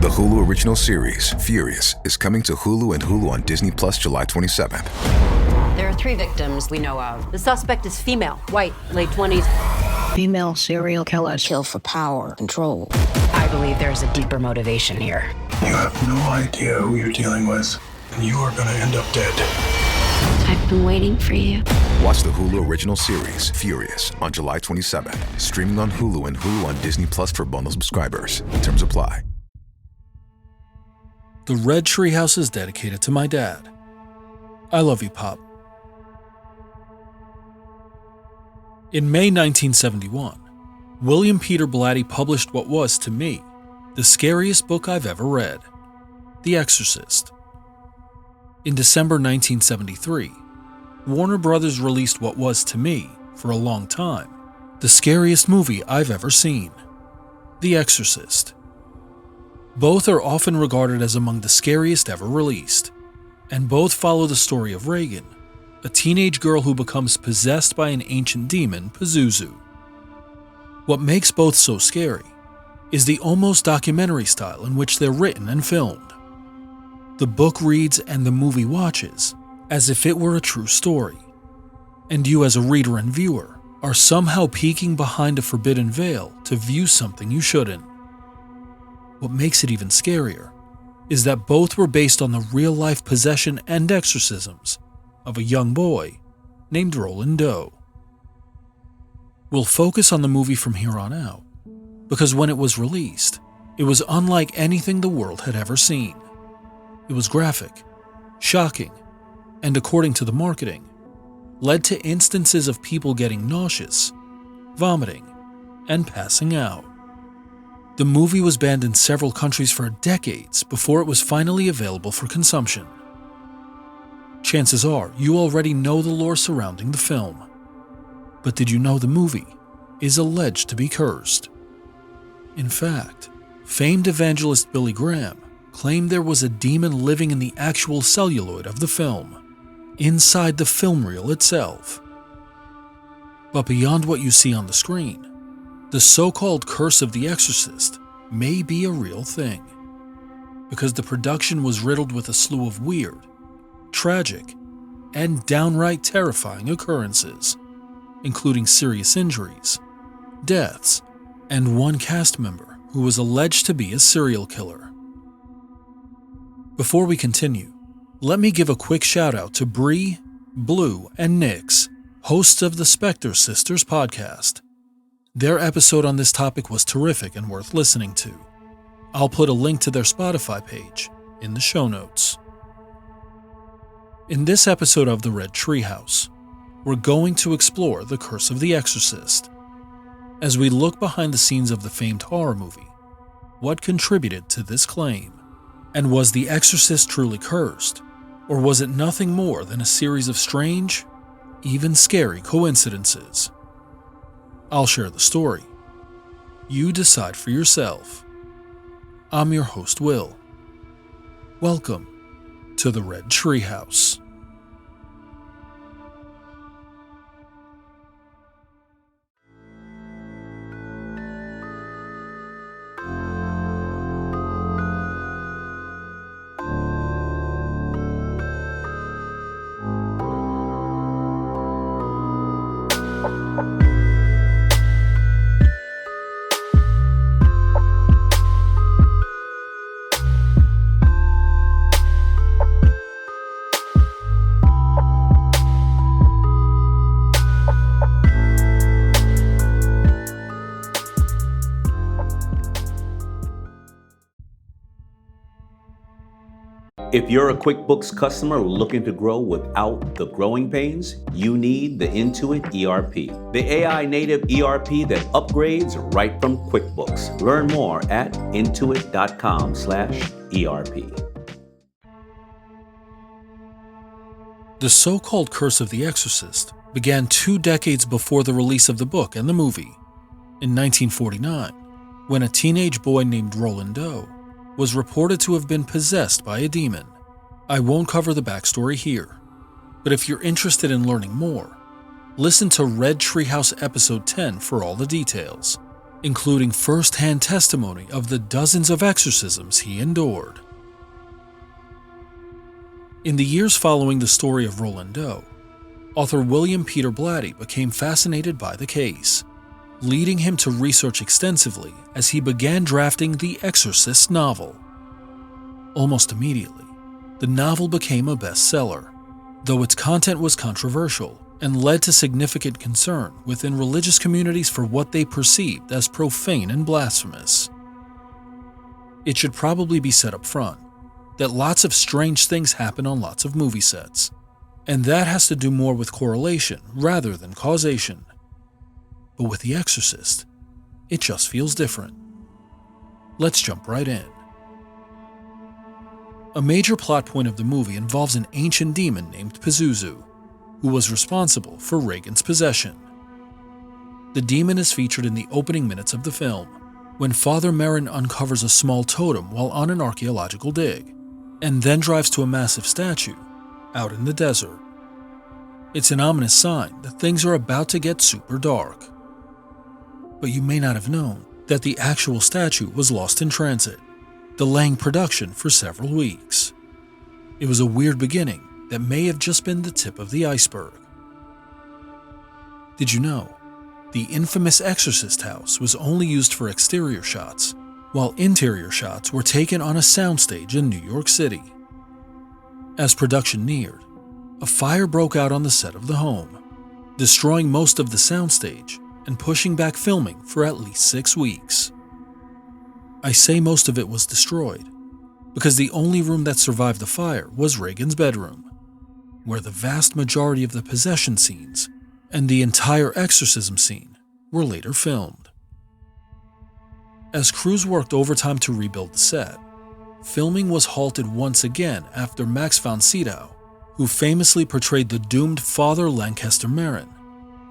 The Hulu original series, Furious, is coming to Hulu and Hulu on Disney Plus July 27th. There are 3 victims we know of. The suspect is female, white, late 20s. Female serial killers kill for power, control. I believe there's a deeper motivation here. You have no idea who you're dealing with, and you are gonna end up dead. I've been waiting for you. Watch the Hulu original series, Furious, on July 27th. Streaming on Hulu and Hulu on Disney Plus for bundle subscribers. Terms apply. The Red Treehouse is dedicated to my dad. I love you, Pop. In May 1971, William Peter Blatty published what was, to me, the scariest book I've ever read, The Exorcist. In December 1973, Warner Brothers released what was, to me, for a long time, the scariest movie I've ever seen, The Exorcist. Both are often regarded as among the scariest ever released, and both follow the story of Regan, a teenage girl who becomes possessed by an ancient demon, Pazuzu. What makes both so scary is the almost documentary style in which they're written and filmed. The book reads and the movie watches as if it were a true story, and you as a reader and viewer are somehow peeking behind a forbidden veil to view something you shouldn't. What makes it even scarier is that both were based on the real-life possession and exorcisms of a young boy named Roland Doe. We'll focus on the movie from here on out, because when it was released, it was unlike anything the world had ever seen. It was graphic, shocking, and according to the marketing, led to instances of people getting nauseous, vomiting, and passing out. The movie was banned in several countries for decades before it was finally available for consumption. Chances are you already know the lore surrounding the film. But did you know the movie is alleged to be cursed? In fact, famed evangelist Billy Graham claimed there was a demon living in the actual celluloid of the film, inside the film reel itself. But beyond what you see on the screen, the so-called Curse of the Exorcist may be a real thing, because the production was riddled with a slew of weird, tragic, and downright terrifying occurrences, including serious injuries, deaths, and one cast member who was alleged to be a serial killer. Before we continue, let me give a quick shout out to Bree, Blue, and Nix, hosts of the Spectre Sisters podcast. Their episode on this topic was terrific and worth listening to. I'll put a link to their Spotify page in the show notes. In this episode of the Red Treehouse, we're going to explore the Curse of the Exorcist. As we look behind the scenes of the famed horror movie, what contributed to this claim? And was The Exorcist truly cursed? Or was it nothing more than a series of strange, even scary coincidences? I'll share the story. You decide for yourself. I'm your host, Will. Welcome to the Red Treehouse. If you're a QuickBooks customer looking to grow without the growing pains, you need the Intuit ERP, the AI native ERP that upgrades right from QuickBooks. Learn more at intuit.com/ERP. The so-called Curse of the Exorcist began 2 decades before the release of the book and the movie, in 1949, when a teenage boy named Roland Doe was reported to have been possessed by a demon. I won't cover the backstory here, but if you're interested in learning more, listen to Red Treehouse episode 10 for all the details. including first-hand testimony of the dozens of exorcisms he endured. In the years following the story of Roland Doe, author William Peter Blatty became fascinated by the case, leading him to research extensively as he began drafting the Exorcist novel. Almost immediately, the novel became a bestseller, though its content was controversial and led to significant concern within religious communities for what they perceived as profane and blasphemous. It should probably be said up front that lots of strange things happen on lots of movie sets, and that has to do more with correlation rather than causation. But with The Exorcist, it just feels different. Let's jump right in. A major plot point of the movie involves an ancient demon named Pazuzu, who was responsible for Reagan's possession. The demon is featured in the opening minutes of the film, when Father Merrin uncovers a small totem while on an archaeological dig, and then drives to a massive statue out in the desert. It's an ominous sign that things are about to get super dark. But you may not have known that the actual statue was lost in transit, delaying production for several weeks. It was a weird beginning that may have just been the tip of the iceberg. Did you know the infamous Exorcist house was only used for exterior shots, while interior shots were taken on a soundstage in New York City? As production neared, a fire broke out on the set of the home, destroying most of the soundstage and pushing back filming for at least 6 weeks. I say most of it was destroyed because the only room that survived the fire was Reagan's bedroom, where the vast majority of the possession scenes and the entire exorcism scene were later filmed. As crews worked overtime to rebuild the set, filming was halted once again after Max von Sydow, who famously portrayed the doomed Father Lancaster Merrin,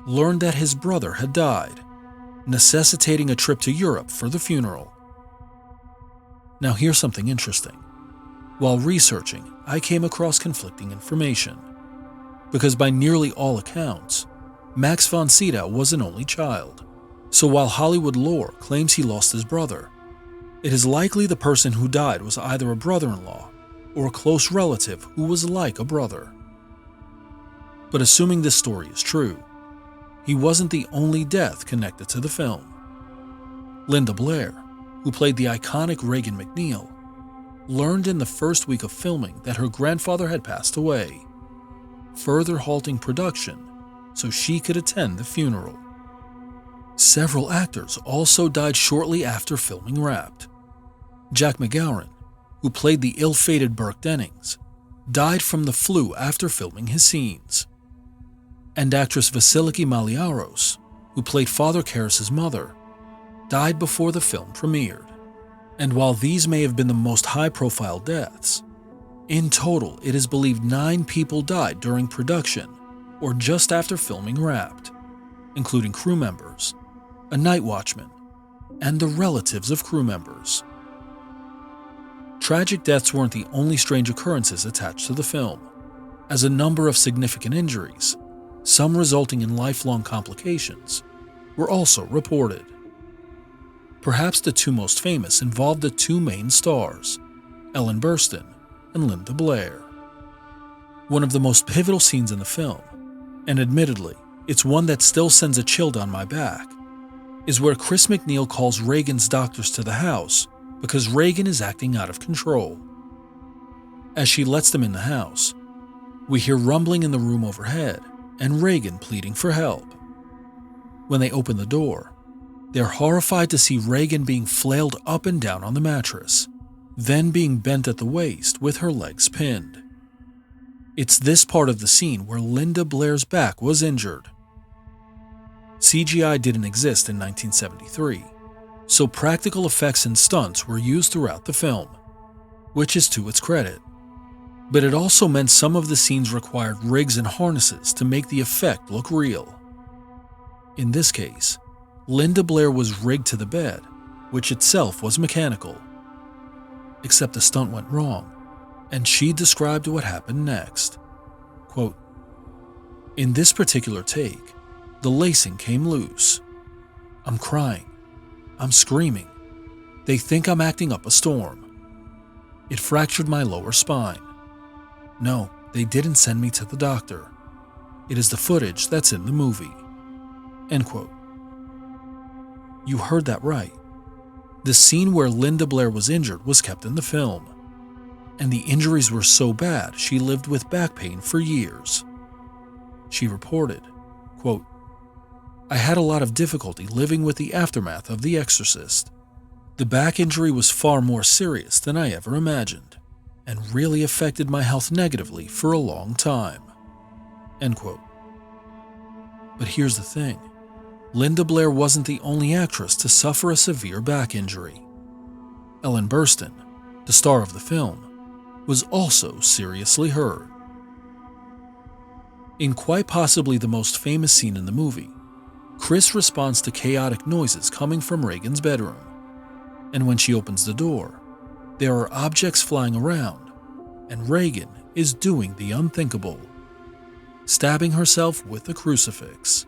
learned that his brother had died, necessitating a trip to Europe for the funeral. Now here's something interesting. While researching, I came across conflicting information, because by nearly all accounts, Max von Sydow was an only child. So while Hollywood lore claims he lost his brother, it is likely the person who died was either a brother-in-law or a close relative who was like a brother. But assuming this story is true, he wasn't the only death connected to the film. Linda Blair, who played the iconic Reagan McNeil, learned in the first week of filming that her grandfather had passed away, further halting production so she could attend the funeral. Several actors also died shortly after filming wrapped. Jack McGowan, who played the ill-fated Burke Dennings, died from the flu after filming his scenes. And actress Vasiliki Maliaros, who played Father Karras' mother, died before the film premiered. And while these may have been the most high-profile deaths, in total it is believed 9 people died during production or just after filming wrapped, including crew members, a night watchman, and the relatives of crew members. Tragic deaths weren't the only strange occurrences attached to the film, as a number of significant injuries, some resulting in lifelong complications, were also reported. Perhaps the 2 most famous involved the 2 main stars, Ellen Burstyn and Linda Blair. One of the most pivotal scenes in the film, and admittedly, it's one that still sends a chill down my back, is where Chris McNeil calls Reagan's doctors to the house because Reagan is acting out of control. As she lets them in the house, we hear rumbling in the room overhead and Reagan pleading for help. When they open the door, they're horrified to see Reagan being flailed up and down on the mattress, then being bent at the waist with her legs pinned. It's this part of the scene where Linda Blair's back was injured. CGI didn't exist in 1973, so practical effects and stunts were used throughout the film, which is to its credit. But it also meant some of the scenes required rigs and harnesses to make the effect look real. In this case, Linda Blair was rigged to the bed, which itself was mechanical. Except the stunt went wrong, and she described what happened next. Quote, "In this particular take, the lacing came loose. I'm crying. I'm screaming. They think I'm acting up a storm. It fractured my lower spine. No, they didn't send me to the doctor. It is the footage that's in the movie." End quote. You heard that right. The scene where Linda Blair was injured was kept in the film, and the injuries were so bad she lived with back pain for years. She reported, quote, "I had a lot of difficulty living with the aftermath of The Exorcist. The back injury was far more serious than I ever imagined, and really affected my health negatively for a long time." End quote. But here's the thing. Linda Blair wasn't the only actress to suffer a severe back injury. Ellen Burstyn, the star of the film, was also seriously hurt. In quite possibly the most famous scene in the movie, Chris responds to chaotic noises coming from Reagan's bedroom, and when she opens the door, there are objects flying around, and Reagan is doing the unthinkable, stabbing herself with a crucifix.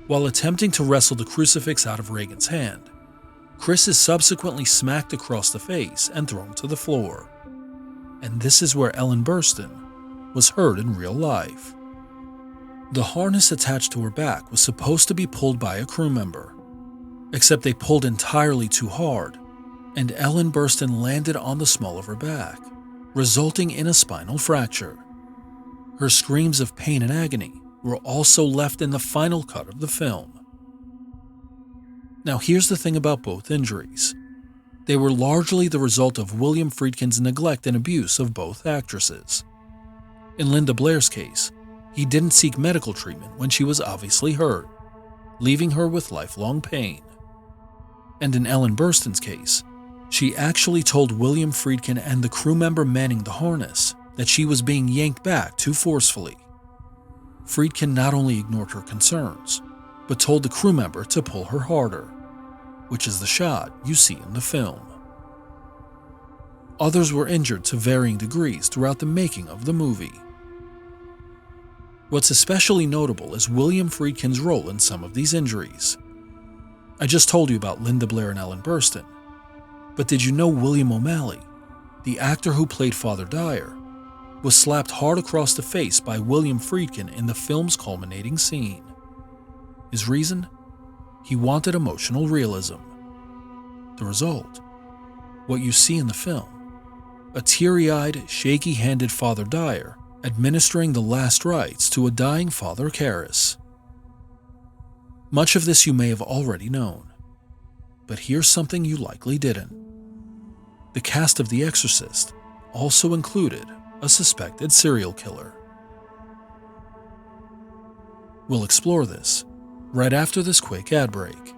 While attempting to wrestle the crucifix out of Reagan's hand, Chris is subsequently smacked across the face and thrown to the floor. And this is where Ellen Burstyn was hurt in real life. The harness attached to her back was supposed to be pulled by a crew member, except they pulled entirely too hard, and Ellen Burstyn landed on the small of her back, resulting in a spinal fracture. Her screams of pain and agony were also left in the final cut of the film. Now here's the thing about both injuries. They were largely the result of William Friedkin's neglect and abuse of both actresses. In Linda Blair's case, he didn't seek medical treatment when she was obviously hurt, leaving her with lifelong pain. And in Ellen Burstyn's case, she actually told William Friedkin and the crew member manning the harness that she was being yanked back too forcefully. Friedkin not only ignored her concerns, but told the crew member to pull her harder, which is the shot you see in the film. Others were injured to varying degrees throughout the making of the movie. What's especially notable is William Friedkin's role in some of these injuries. I just told you about Linda Blair and Ellen Burstyn, but did you know William O'Malley, the actor who played Father Dyer, was slapped hard across the face by William Friedkin in the film's culminating scene? His reason? He wanted emotional realism. The result? What you see in the film. A teary-eyed, shaky-handed Father Dyer administering the last rites to a dying Father Karras. Much of this you may have already known, but here's something you likely didn't. The cast of The Exorcist also included a suspected serial killer. We'll explore this right after this quick ad break.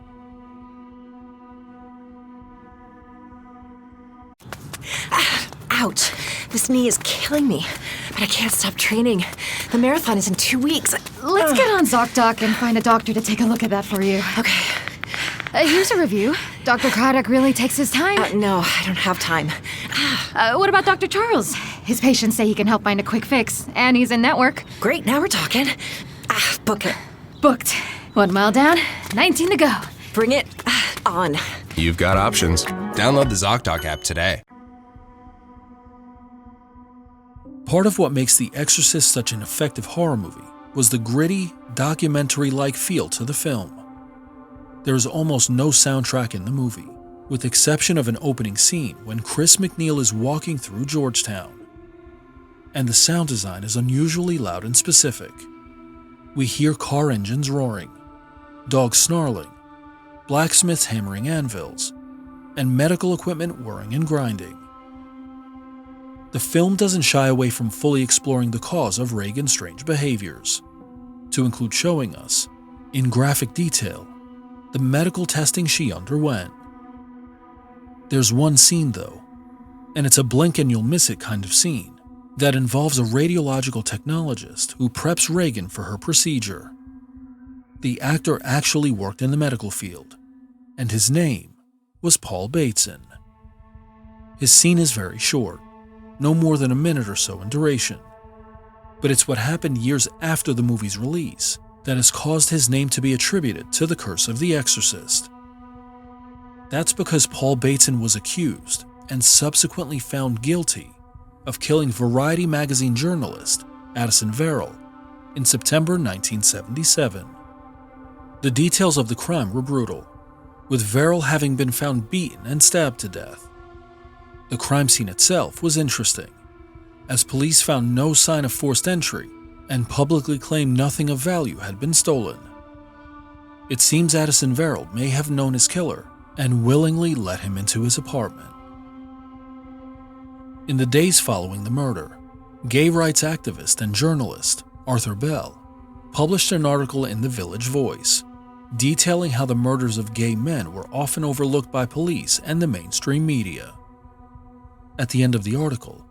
Ouch! This knee is killing me, but I can't stop training. The marathon is in 2 weeks. Let's get on ZocDoc and find a doctor to take a look at that for you. Okay. Here's a review. Dr. Craddock really takes his time. No, I don't have time. What about Dr. Charles? His patients say he can help find a quick fix, and he's in network. Great, now we're talking. Book it. Booked. 1 mile down, 19 to go. Bring it on. You've got options. Download the ZocDoc app today. Part of what makes The Exorcist such an effective horror movie was the gritty, documentary-like feel to the film. There is almost no soundtrack in the movie, with the exception of an opening scene when Chris MacNeil is walking through Georgetown. And the sound design is unusually loud and specific. We hear car engines roaring, dogs snarling, blacksmiths hammering anvils, and medical equipment whirring and grinding. The film doesn't shy away from fully exploring the cause of Reagan's strange behaviors, to include showing us, in graphic detail, the medical testing she underwent. There's one scene, though, and it's a blink and you'll miss it kind of scene, that involves a radiological technologist who preps Reagan for her procedure. The actor actually worked in the medical field, and his name was Paul Bateson. His scene is very short, no more than a minute or so in duration, but it's what happened years after the movie's release that has caused his name to be attributed to the Curse of the Exorcist, That's because Paul Bateson was accused and subsequently found guilty of killing Variety magazine journalist Addison Verrill in September 1977. The details of the crime were brutal, with Verrill having been found beaten and stabbed to death. The crime scene itself was interesting, as police found no sign of forced entry and publicly claimed nothing of value had been stolen. It seems Addison Verrill may have known his killer and willingly let him into his apartment. In the days following the murder, gay rights activist and journalist Arthur Bell published an article in the Village Voice detailing how the murders of gay men were often overlooked by police and the mainstream media. At the end of the article,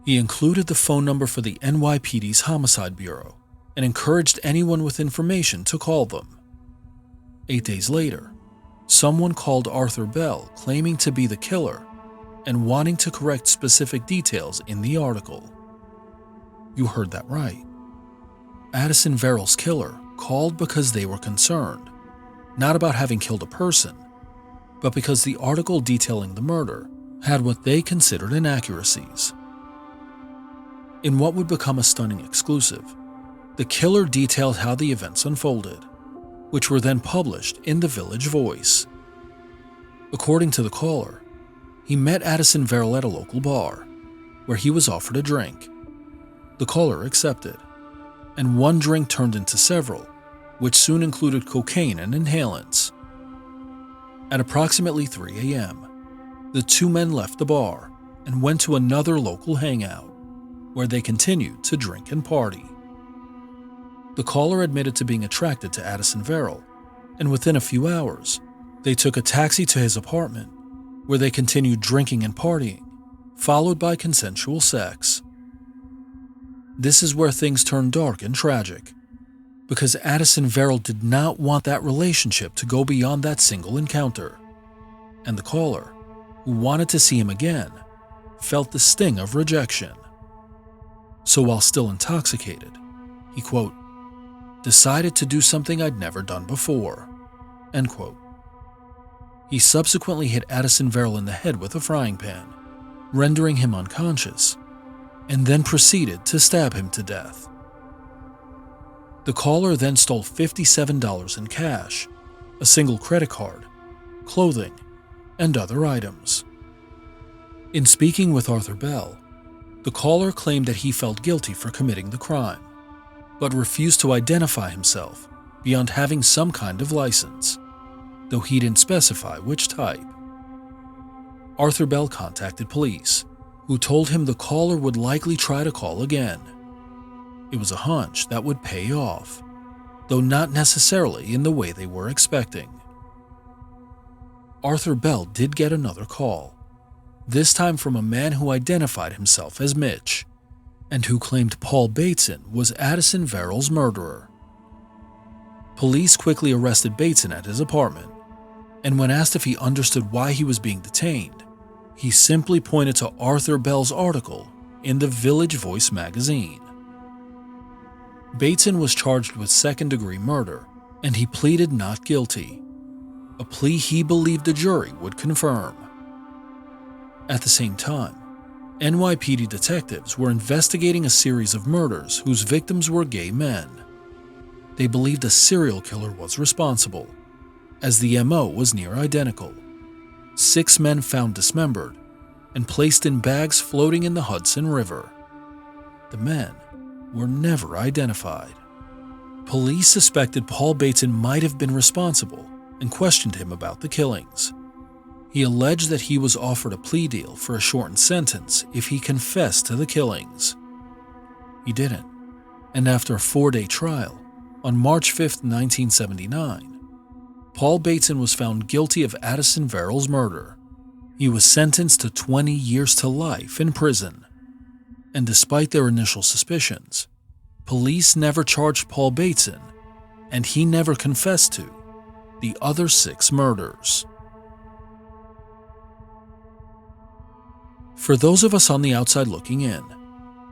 he included the phone number for the NYPD's Homicide Bureau and encouraged anyone with information to call them. 8 days later, someone called Arthur Bell claiming to be the killer and wanting to correct specific details in the article. You heard that right. Addison Verrill's killer called because they were concerned, not about having killed a person, but because the article detailing the murder had what they considered inaccuracies. In what would become a stunning exclusive, the killer detailed how the events unfolded, which were then published in the Village Voice. According to the caller, he met Addison Verrill at a local bar, where he was offered a drink. The caller accepted, and one drink turned into several, which soon included cocaine and inhalants. At approximately 3 a.m., the two men left the bar and went to another local hangout, where they continued to drink and party. The caller admitted to being attracted to Addison Verrill, and within a few hours, they took a taxi to his apartment, where they continued drinking and partying, followed by consensual sex. This is where things turn dark and tragic, because Addison Verrill did not want that relationship to go beyond that single encounter, and the caller, who wanted to see him again, felt the sting of rejection. So while still intoxicated, he, quote, decided to do something I'd never done before, end quote. He subsequently hit Addison Verrill in the head with a frying pan, rendering him unconscious, and then proceeded to stab him to death. The caller then stole $57 in cash, a single credit card, clothing, and other items. In speaking with Arthur Bell, the caller claimed that he felt guilty for committing the crime, but refused to identify himself beyond having some kind of license, though he didn't specify which type. Arthur Bell contacted police, who told him the caller would likely try to call again. It was a hunch that would pay off, though not necessarily in the way they were expecting. Arthur Bell did get another call, this time from a man who identified himself as Mitch, and who claimed Paul Bateson was Addison Verrill's murderer. Police quickly arrested Bateson at his apartment, and when asked if he understood why he was being detained, he simply pointed to Arthur Bell's article in the Village Voice magazine. Bateson was charged with second-degree murder, and he pleaded not guilty, a plea he believed the jury would confirm. At the same time, NYPD detectives were investigating a series of murders whose victims were gay men. They believed a serial killer was responsible, as the MO was near identical. 6 men found dismembered and placed in bags floating in the Hudson River. The men were never identified. Police suspected Paul Bateson might have been responsible and questioned him about the killings. He alleged that he was offered a plea deal for a shortened sentence if he confessed to the killings. He didn't, and after a 4-day trial, on March 5, 1979, Paul Bateson was found guilty of Addison Verrill's murder. He was sentenced to 20 years to life in prison. And despite their initial suspicions, police never charged Paul Bateson, and he never confessed to the other 6 murders. For those of us on the outside looking in,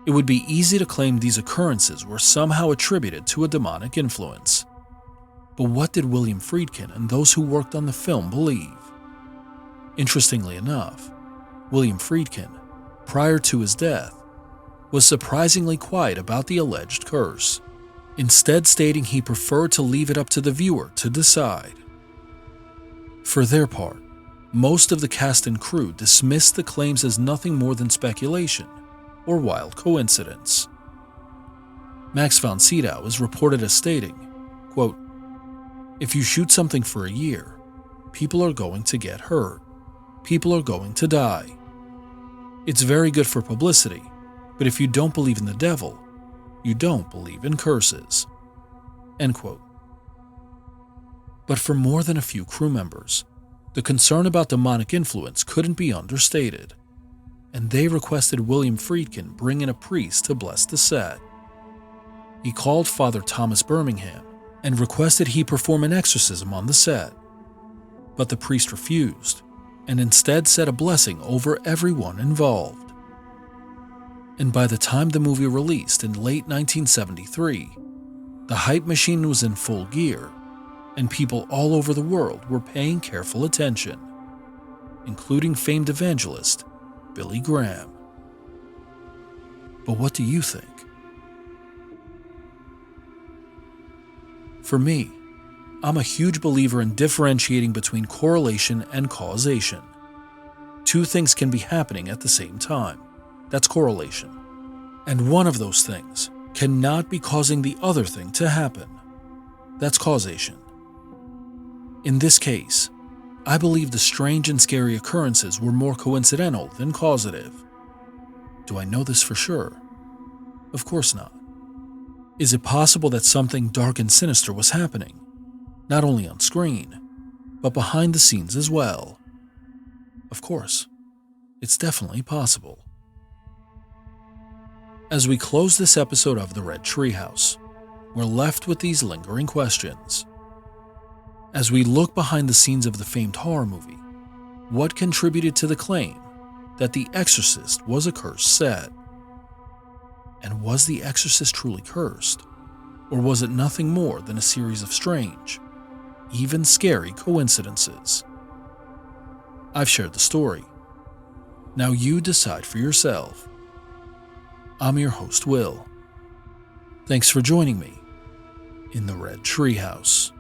it would be easy to claim these occurrences were somehow attributed to a demonic influence. But what did William Friedkin and those who worked on the film believe? Interestingly enough, William Friedkin, prior to his death, was surprisingly quiet about the alleged curse, instead stating he preferred to leave it up to the viewer to decide. For their part, most of the cast and crew dismissed the claims as nothing more than speculation or wild coincidence. Max von Sydow is reported as stating, quote, "If you shoot something for a year, people are going to get hurt. People are going to die. It's very good for publicity, but if you don't believe in the devil, you don't believe in curses." End quote. But for more than a few crew members, the concern about demonic influence couldn't be understated, and they requested William Friedkin bring in a priest to bless the set. He called Father Thomas Birmingham and requested he perform an exorcism on the set, but the priest refused and instead said a blessing over everyone involved. And by the time the movie released in late 1973, the hype machine was in full gear, and people all over the world were paying careful attention, including famed evangelist Billy Graham. But what do you think? For me, I'm a huge believer in differentiating between correlation and causation. Two things can be happening at the same time. That's correlation. And one of those things cannot be causing the other thing to happen. That's causation. In this case, I believe the strange and scary occurrences were more coincidental than causative. Do I know this for sure? Of course not. Is it possible that something dark and sinister was happening, not only on screen, but behind the scenes as well? Of course, it's definitely possible. As we close this episode of The Red Treehouse, we're left with these lingering questions. As we look behind the scenes of the famed horror movie, what contributed to the claim that The Exorcist was a cursed set? And was The Exorcist truly cursed? Or was it nothing more than a series of strange, even scary coincidences? I've shared the story. Now you decide for yourself. I'm your host, Will. Thanks for joining me in the Red Treehouse.